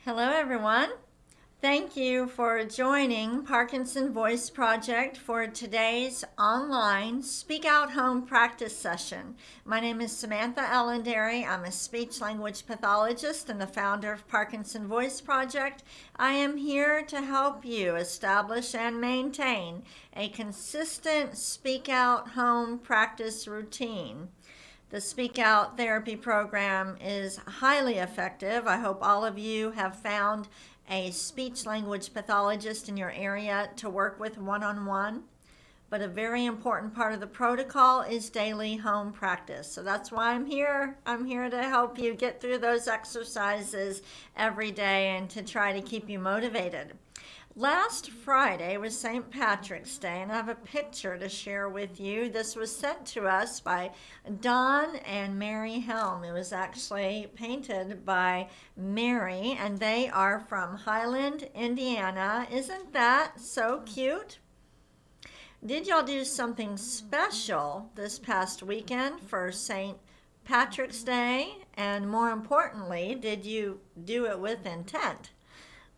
Hello, everyone. Thank you for joining Parkinson Voice Project for today's online Speak Out Home practice session. My name is Samantha Allendary. I'm a speech language pathologist and the founder of Parkinson Voice Project. I am here to help you establish and maintain a consistent Speak Out Home practice routine. The Speak Out therapy program is highly effective. I hope all of you have found a speech language pathologist in your area to work with one-on-one. But a very important part of the protocol is daily home practice. So that's why I'm here. I'm here to help you get through those exercises every day and to try to keep you motivated. Last Friday was St. Patrick's Day, and I have a picture to share with you. This was sent to us by Don and Mary Helm. It was actually painted by Mary, and they are from Highland, Indiana. Isn't that so cute? Did y'all do something special this past weekend for St. Patrick's Day? And more importantly, did you do it with intent?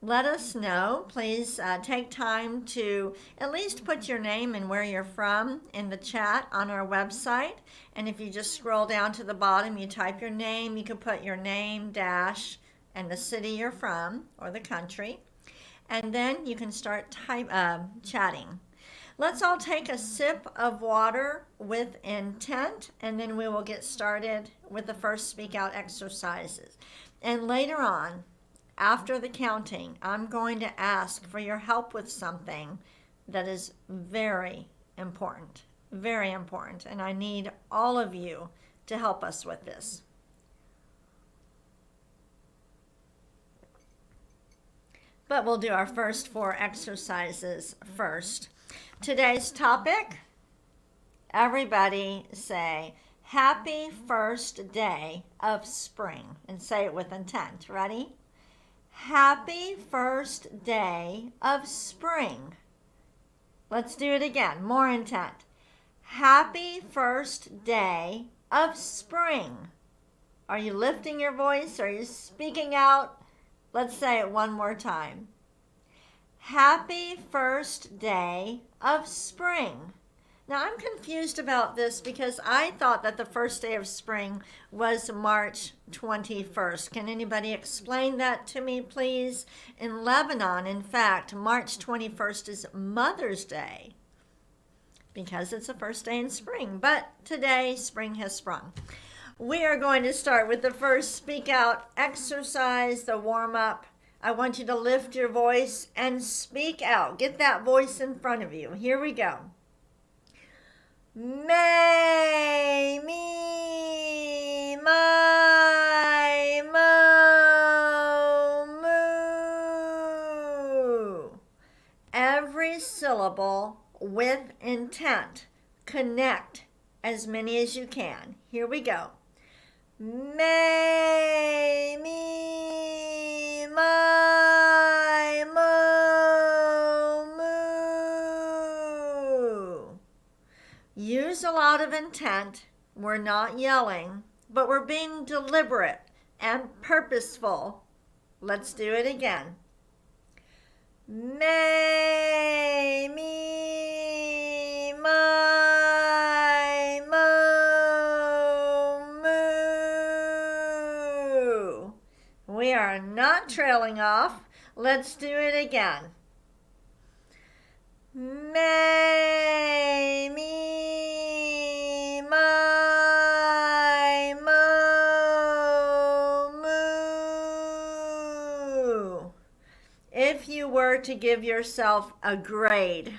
Let us know. Please take time to at least put your name and where you're from in the chat on our website. And if you just scroll down to the bottom, you type your name. You can put your name, dash, and the city you're from or the country. And then you can start chatting. Let's all take a sip of water with intent, and then we will get started with the first Speak Out exercises. And later on, after the counting, I'm going to ask for your help with something that is very important, and I need all of you to help us with this. But we'll do our first 4 exercises first. Today's topic, everybody say, happy first day of spring, and say it with intent. Ready? Happy first day of spring. Let's do it again. More intent. Happy first day of spring. Are you lifting your voice? Are you speaking out? Let's say it one more time. Happy first day of spring. Now, I'm confused about this because I thought that the first day of spring was March 21st. Can anybody explain that to me, please? In Lebanon, in fact, March 21st is Mother's Day because it's the first day in spring. But today, spring has sprung. We are going to start with the first Speak Out exercise, the warm-up. I want you to lift your voice and speak out. Get that voice in front of you. Here we go. May, me, my, mo, moo. Every syllable with intent. Connect as many as you can. Here we go. May, me, my, mo, moo. Use a lot of intent. We're not yelling, but we're being deliberate and purposeful. Let's do it again. May, me, my, mo, moo. We are not trailing off. Let's do it again. May, me, my, mo, moo. If you were to give yourself a grade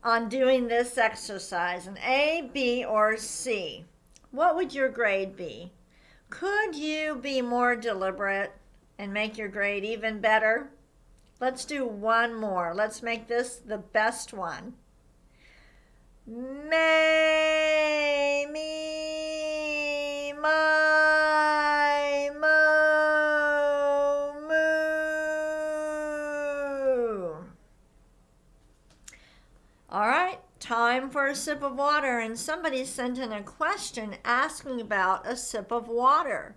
on doing this exercise, an A, B, or C, what would your grade be? Could you be more deliberate and make your grade even better? Let's do one more. Let's make this the best one. May, me, my, mo, moo. All right, time for a sip of water. And somebody sent in a question asking about a sip of water.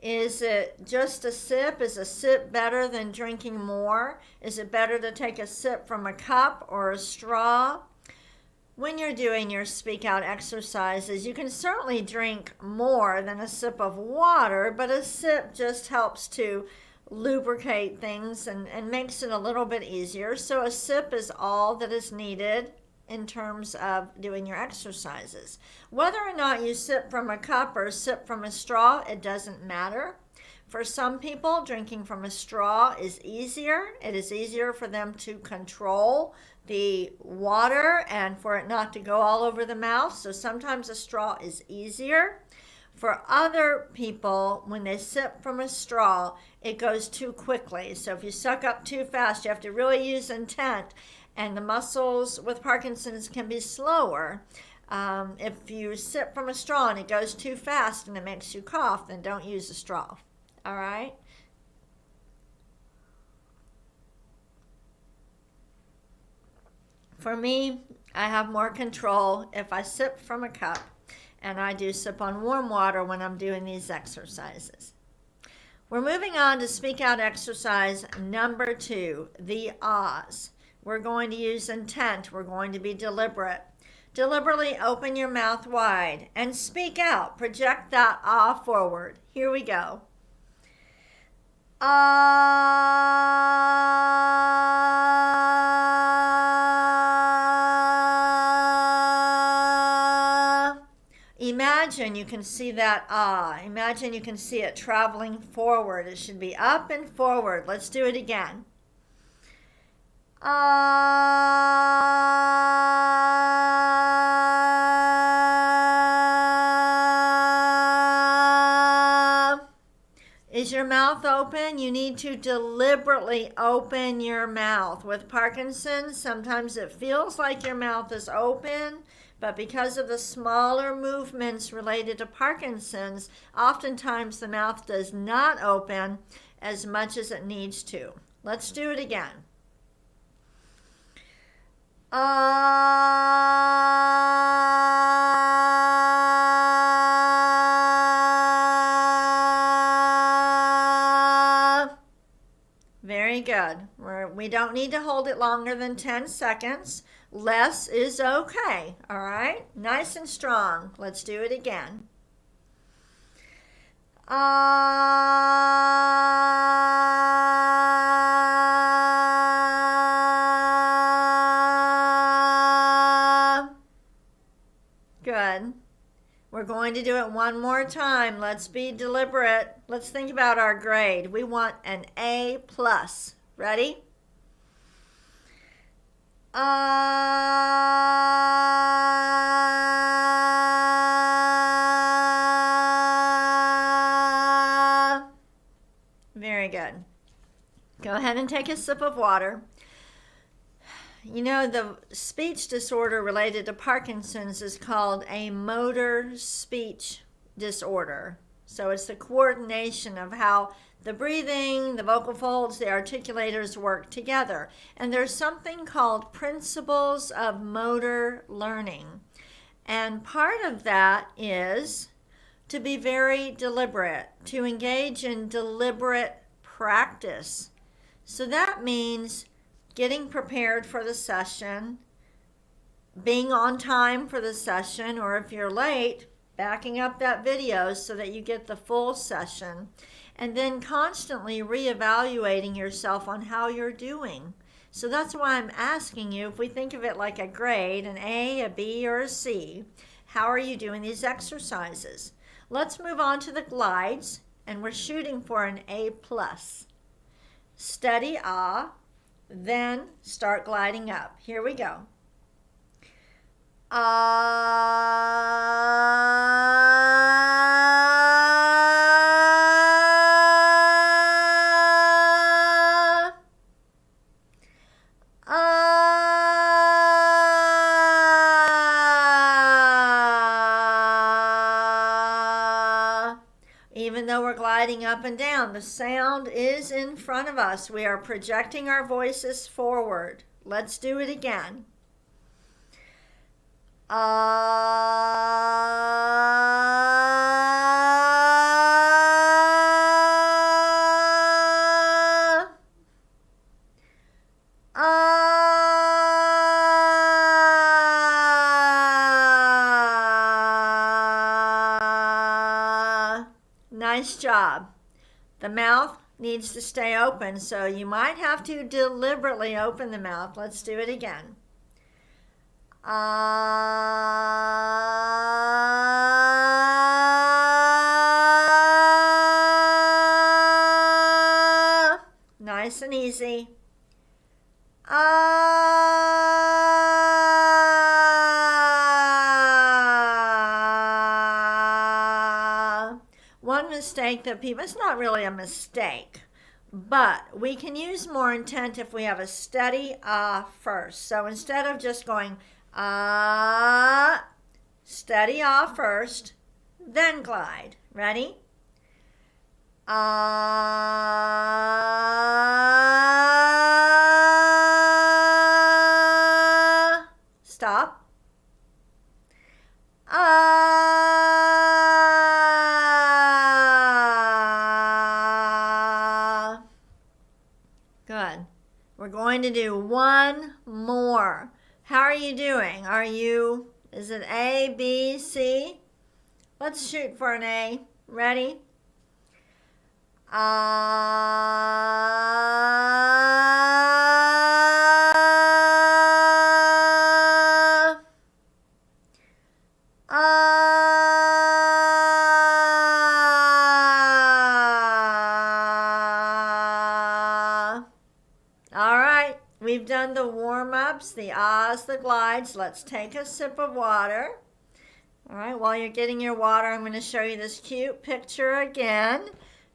Is it just a sip? Is a sip better than drinking more? Is it better to take a sip from a cup or a straw? When you're doing your speak out exercises, you can certainly drink more than a sip of water, but a sip just helps to lubricate things and makes it a little bit easier. So a sip is all that is needed in terms of doing your exercises. Whether or not you sip from a cup or sip from a straw, it doesn't matter. For some people, drinking from a straw is easier. It is easier for them to control the water and for it not to go all over the mouth. So sometimes a straw is easier. For other people, when they sip from a straw, it goes too quickly. So if you suck up too fast, you have to really use intent. And the muscles with Parkinson's can be slower. If you sip from a straw and it goes too fast and it makes you cough, then don't use a straw. All right? For me, I have more control if I sip from a cup, and I do sip on warm water when I'm doing these exercises. We're moving on to speak out exercise number 2, the ahs. We're going to use intent. We're going to be deliberate. Deliberately open your mouth wide and speak out. Project that ah forward. Here we go. Ah. Imagine you can see that ah. Imagine you can see it traveling forward. It should be up and forward. Let's do it again. Is your mouth open? You need to deliberately open your mouth. With Parkinson's, sometimes it feels like your mouth is open, but because of the smaller movements related to Parkinson's, oftentimes the mouth does not open as much as it needs to. Let's do it again. Very good. We don't need to hold it longer than 10 seconds. Less is okay. All right? Nice and strong. Let's do it again. Good. We're going to do it one more time. Let's be deliberate. Let's think about our grade. We want an A+. Ready? Very good. Go ahead and take a sip of water. You know, the speech disorder related to Parkinson's is called a motor speech disorder. So it's the coordination of how the breathing, the vocal folds, the articulators work together. And there's something called principles of motor learning. And part of that is to be very deliberate, to engage in deliberate practice. So that means getting prepared for the session, being on time for the session, or if you're late, backing up that video so that you get the full session, and then constantly reevaluating yourself on how you're doing. So that's why I'm asking you, if we think of it like a grade, an A, a B, or a C, how are you doing these exercises? Let's move on to the glides, and we're shooting for an A+. Steady ah, then start gliding up. Here we go. Even though we're gliding up and down, the sound is in front of us. We are projecting our voices forward. Let's do it again. Nice job. The mouth needs to stay open, so you might have to deliberately open the mouth. Let's do it again. Nice and easy. One mistake that people, it's not really a mistake, but we can use more intent if we have a steady first. So instead of just going steady first, then glide. Ready? Stop. Good. We're going to do one more. How are you doing? Is it A, B, C? Let's shoot for an A. Ready? All right, we've done the warm-ups, the ahs, the glides. Let's take a sip of water. All right, while you're getting your water, I'm going to show you this cute picture again.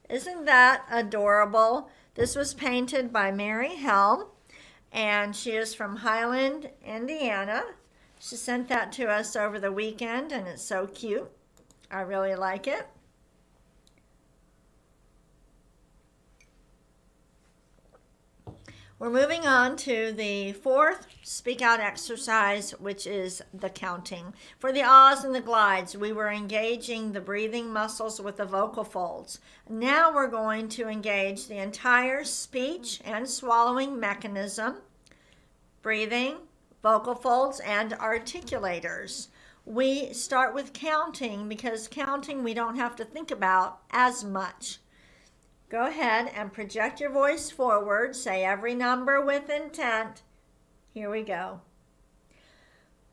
Isn't that adorable? This was painted by Mary Helm, and she is from Highland, Indiana. She sent that to us over the weekend, and it's so cute. I really like it. We're moving on to the fourth speak out exercise, which is the counting. For the ahs and the glides, we were engaging the breathing muscles with the vocal folds. Now we're going to engage the entire speech and swallowing mechanism, breathing, vocal folds, and articulators. We start with counting because counting we don't have to think about as much. Go ahead and project your voice forward. Say every number with intent. Here we go.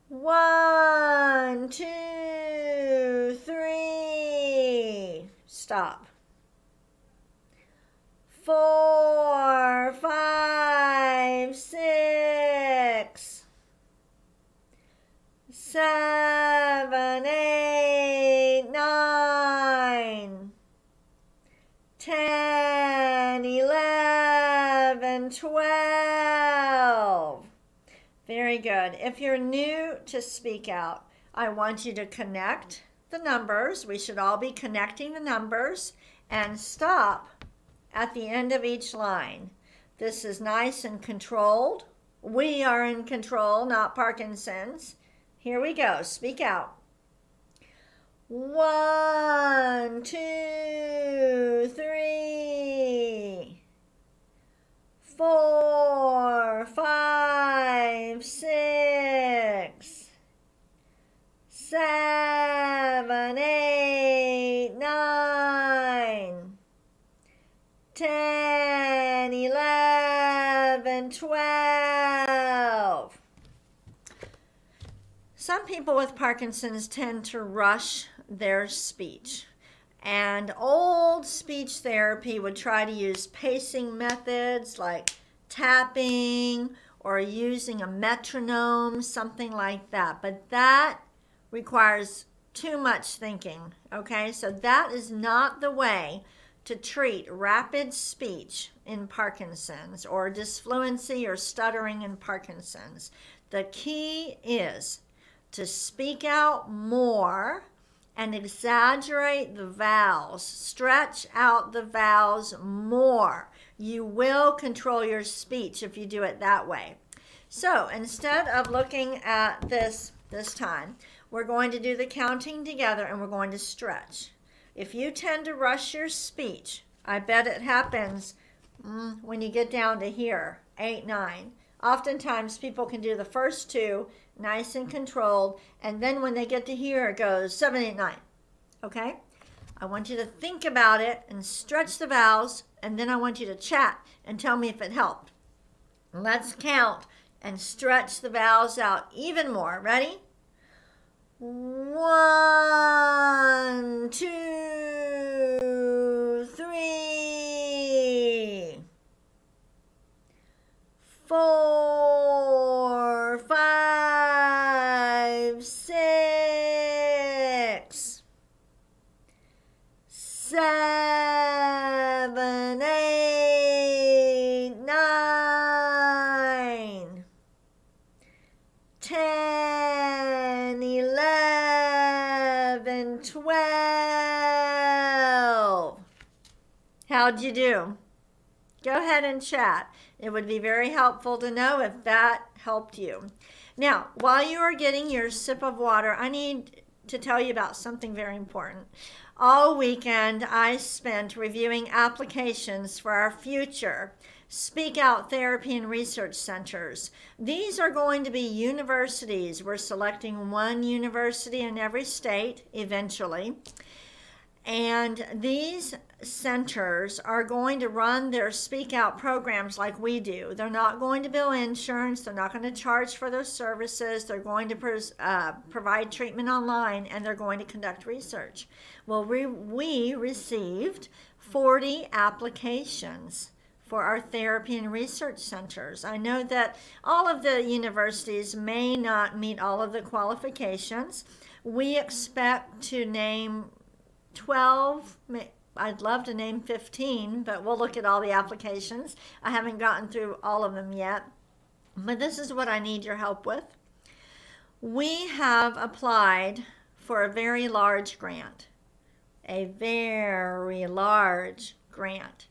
1, 2, 3. Stop. 4, 5, 6. 7, 8, 9. 10, 11, 12. Very good. If you're new to Speak Out, I want you to connect the numbers. We should all be connecting the numbers and stop at the end of each line. This is nice and controlled. We are in control, not Parkinson's. Here we go. Speak out. 1, 2, 3, 4, 5, 6, 7, 8, 9, 10, 11, 12. Some people with Parkinson's tend to rush their speech. And old speech therapy would try to use pacing methods like tapping or using a metronome, something like that. But that requires too much thinking, okay? So that is not the way to treat rapid speech in Parkinson's or disfluency or stuttering in Parkinson's. The key is to speak out more and exaggerate the vowels. Stretch out the vowels more. You will control your speech if you do it that way. So instead of looking at this time, we're going to do the counting together and we're going to stretch. If you tend to rush your speech, I bet it happens when you get down to here, 8, 9. Oftentimes people can do the first two nice and controlled, and then when they get to here it goes 7, 8, 9. Okay? I want you to think about it and stretch the vowels, and then I want you to chat and tell me if it helped. Let's count and stretch the vowels out even more. Ready? 1, 2, 3, 4, 5, 6, 7, 8, 9, 10, 11, 12. How'd you do? Go ahead and chat. It would be very helpful to know if that helped you. Now, while you are getting your sip of water, I need to tell you about something very important. All weekend, I spent reviewing applications for our future Speak Out Therapy and Research Centers. These are going to be universities. We're selecting one university in every state eventually. And these centers are going to run their Speak Out programs like we do. They're not going to bill insurance. They're not going to charge for their services. They're going to provide treatment online, and they're going to conduct research. Well, we received 40 applications for our therapy and research centers. I know that all of the universities may not meet all of the qualifications. We expect to name 12, I'd love to name 15, but we'll look at all the applications. I haven't gotten through all of them yet, but this is what I need your help with. We have applied for a very large grant, a very large grant.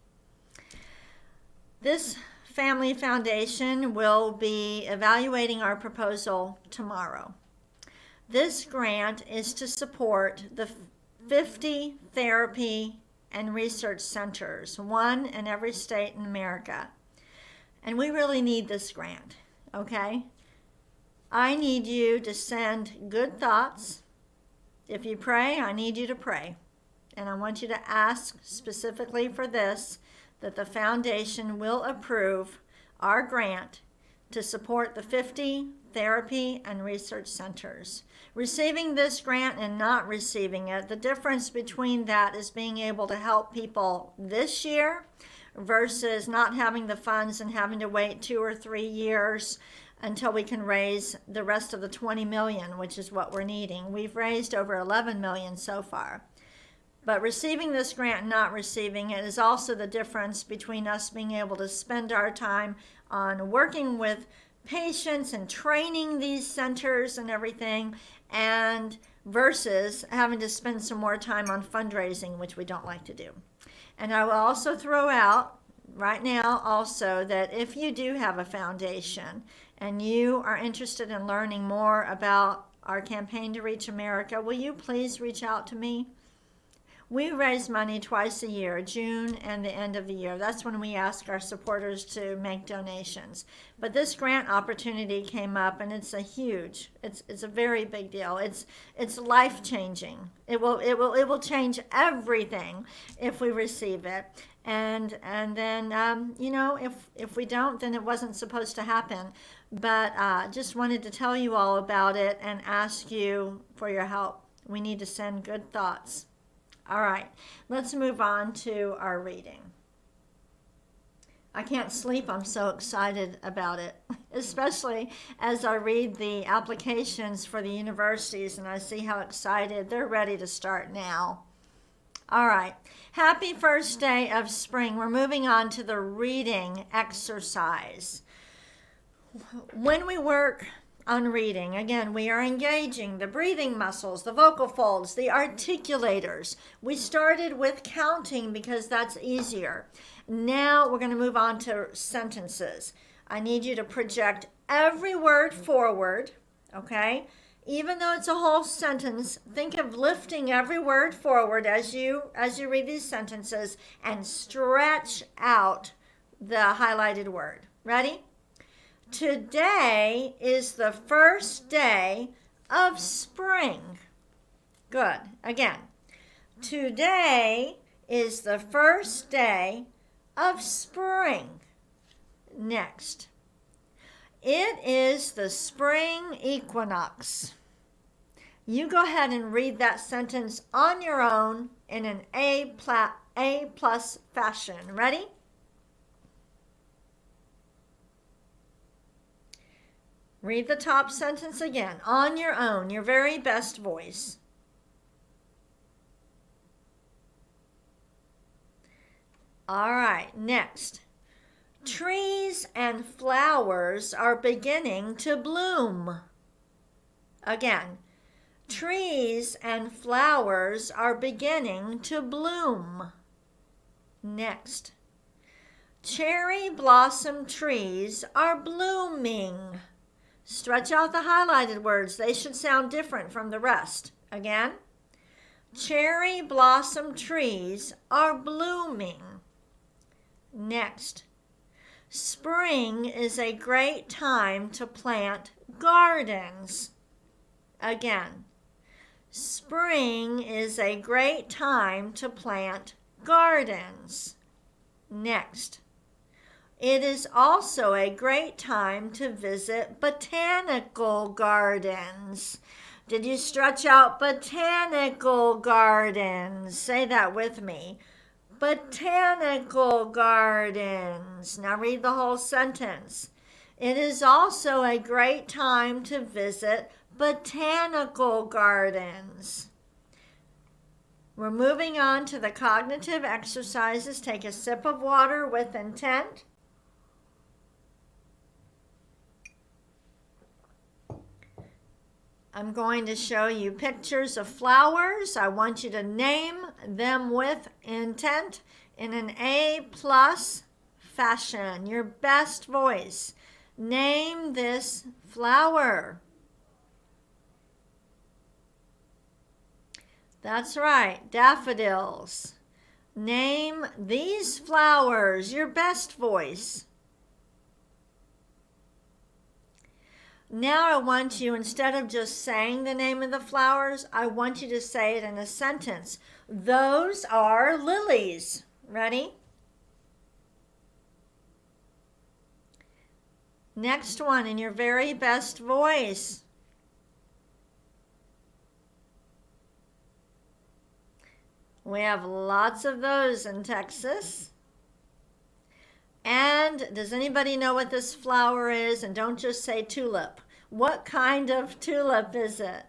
This family foundation will be evaluating our proposal tomorrow. This grant is to support the 50 therapy and research centers, one in every state in America. And we really need this grant, okay? I need you to send good thoughts. If you pray, I need you to pray. And I want you to ask specifically for this, that the foundation will approve our grant to support the 50 therapy and research centers. Receiving this grant and not receiving it, the difference between that is being able to help people this year versus not having the funds and having to wait 2 or 3 years until we can raise the rest of the 20 million, which is what we're needing. We've raised over 11 million so far. But receiving this grant and not receiving it is also the difference between us being able to spend our time on working with patients and training these centers and everything, and versus having to spend some more time on fundraising, which we don't like to do. And I will also throw out right now also that if you do have a foundation and you are interested in learning more about our campaign to reach America, will you please reach out to me? We raise money twice a year, June and the end of the year. That's when we ask our supporters to make donations. But this grant opportunity came up, and it's a very big deal. It's life-changing. It will change everything if we receive it. And then if we don't, then it wasn't supposed to happen. But just wanted to tell you all about it and ask you for your help. We need to send good thoughts. All right, let's move on to our reading. I can't sleep, I'm so excited about it, especially as I read the applications for the universities and I see how excited they're ready to start now. All right, happy first day of spring. We're moving on to the reading exercise. When we work on reading, again, we are engaging the breathing muscles, the vocal folds, the articulators. We started with counting because that's easier. Now we're going to move on to sentences. I need you to project every word forward, okay? Even though it's a whole sentence, think of lifting every word forward as you read these sentences and stretch out the highlighted word. Ready? Today is the first day of spring. Good. Again, Today is the first day of spring. Next. It is the spring equinox. You go ahead and read that sentence on your own in an A+ fashion. Ready? Read the top sentence again on your own, your very best voice. All right, next. Trees and flowers are beginning to bloom. Again, trees and flowers are beginning to bloom. Next. Cherry blossom trees are blooming. Stretch out the highlighted words. They should sound different from the rest. Again. Cherry blossom trees are blooming. Next. Spring is a great time to plant gardens. Again. Spring is a great time to plant gardens. Next. It is also a great time to visit botanical gardens. Did you stretch out botanical gardens? Say that with me. Botanical gardens. Now read the whole sentence. It is also a great time to visit botanical gardens. We're moving on to the cognitive exercises. Take a sip of water with intent. I'm going to show you pictures of flowers. I want you to name them with intent in an A+ fashion, your best voice. Name this flower. That's right, daffodils. Name these flowers, your best voice. Now I want you, instead of just saying the name of the flowers, I want you to say it in a sentence. Those are lilies. Ready? Next one in your very best voice. We have lots of those in Texas. And does anybody know what this flower is? And don't just say tulip. What kind of tulip is it?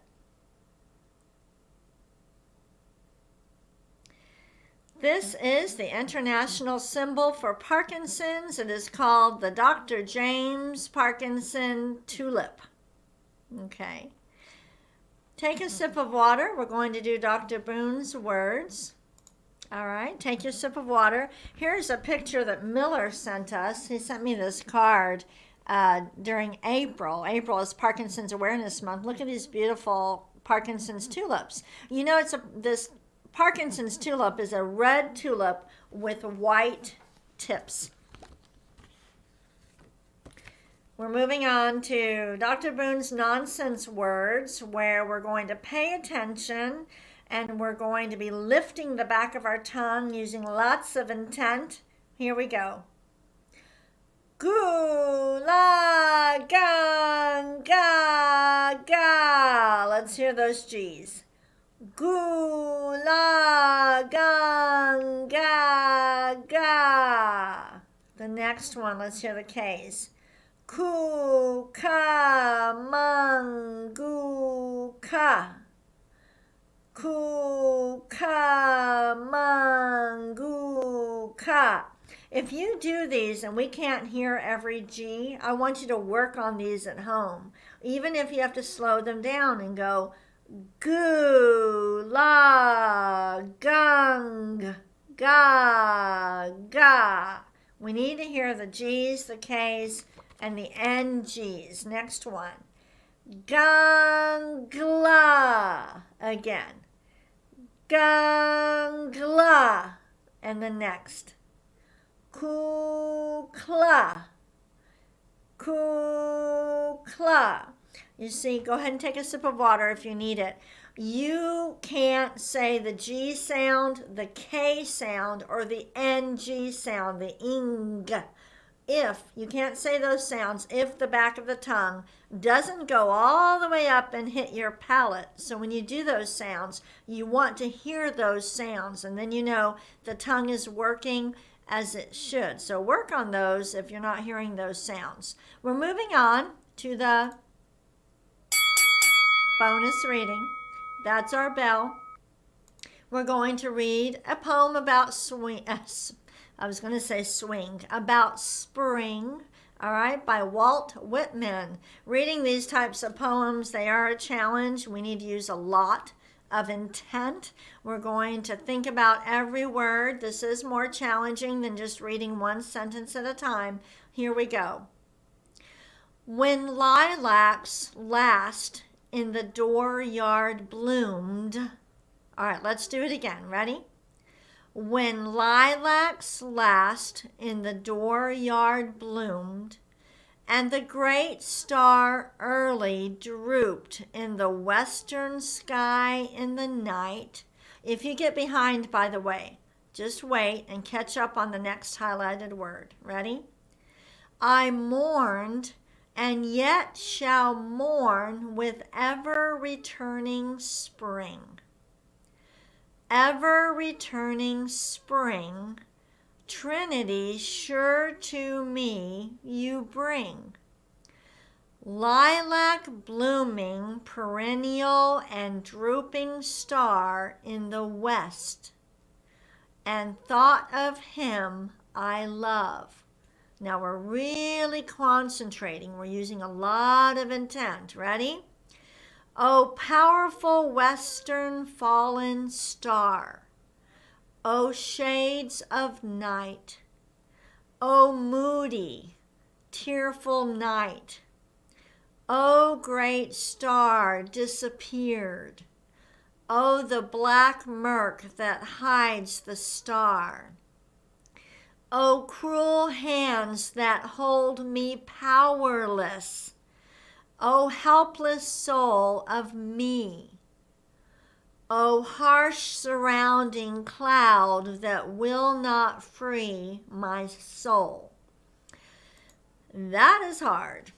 This is the international symbol for Parkinson's. It is called the Dr. James Parkinson tulip. Okay. Take a sip of water. We're going to do Dr. Boone's words. All right, take your sip of water. Here's a picture that Miller sent us. He sent me this card during April. April is Parkinson's Awareness Month. Look at these beautiful Parkinson's tulips. You know, this Parkinson's tulip is a red tulip with white tips. We're moving on to Dr. Boone's nonsense words, where we're going to pay attention and we're going to be lifting the back of our tongue using lots of intent. Here we go. Gula gang ga ga. Let's hear those G's. Gula gang ga ga. The next one, let's hear the K's. Ku ka mang gu ka. Ku ka mang gu ka. If you do these and we can't hear every G, I want you to work on these at home. Even if you have to slow them down and go gu la gang ga ga. We need to hear the G's, the K's, and the NGs. Next one. Gangla. Again. Gangla. And the next. Kukla. Kukla. You see, go ahead and take a sip of water if you need it. You can't say the G sound, the K sound, or the NG sound, the ing. If you can't say those sounds, if the back of the tongue doesn't go all the way up and hit your palate. So when you do those sounds, you want to hear those sounds, and then you know the tongue is working as it should. So work on those if you're not hearing those sounds. We're moving on to the bonus reading. That's our bell. We're going to read a poem about swing. I was going to say swing, about spring, all right, by Walt Whitman. Reading these types of poems, they are a challenge. We need to use a lot of intent. We're going to think about every word. This is more challenging than just reading one sentence at a time. Here we go. When lilacs last in the dooryard bloomed. All right, let's do it again. Ready? When lilacs last in the dooryard bloomed, and the great star early drooped in the western sky in the night. If you get behind, by the way, just wait and catch up on the next highlighted word. Ready? I mourned and yet shall mourn with ever-returning spring. Ever-returning spring, Trinity sure to me you bring. Lilac blooming, perennial and drooping star in the west, and thought of him I love. Now we're really concentrating. We're using a lot of intent. Ready? O powerful western fallen star, O shades of night, O moody, tearful night, O great star disappeared, O the black murk that hides the star, O cruel hands that hold me powerless, O helpless soul of me, O harsh surrounding cloud that will not free my soul. That is hard.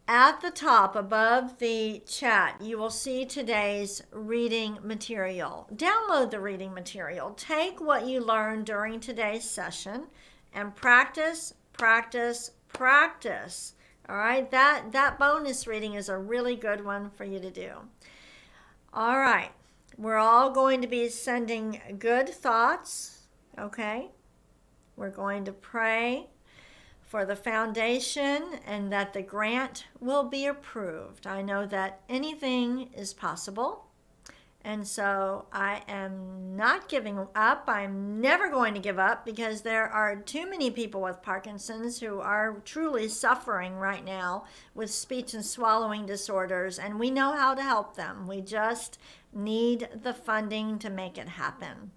At the top above the chat, you will see today's reading material. Download the reading material. Take what you learned during today's session and practice, practice, practice. All right, that bonus reading is a really good one for you to do. All right, we're all going to be sending good thoughts, okay? We're going to pray for the foundation and that the grant will be approved. I know that anything is possible, and so I am not giving up. I'm never going to give up because there are too many people with Parkinson's who are truly suffering right now with speech and swallowing disorders, and we know how to help them. We just need the funding to make it happen.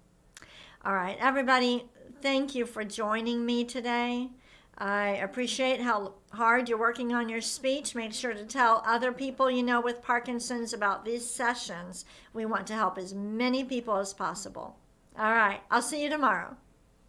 All right, everybody, thank you for joining me today. I appreciate how hard you're working on your speech. Make sure to tell other people you know with Parkinson's about these sessions. We want to help as many people as possible. All right, I'll see you tomorrow.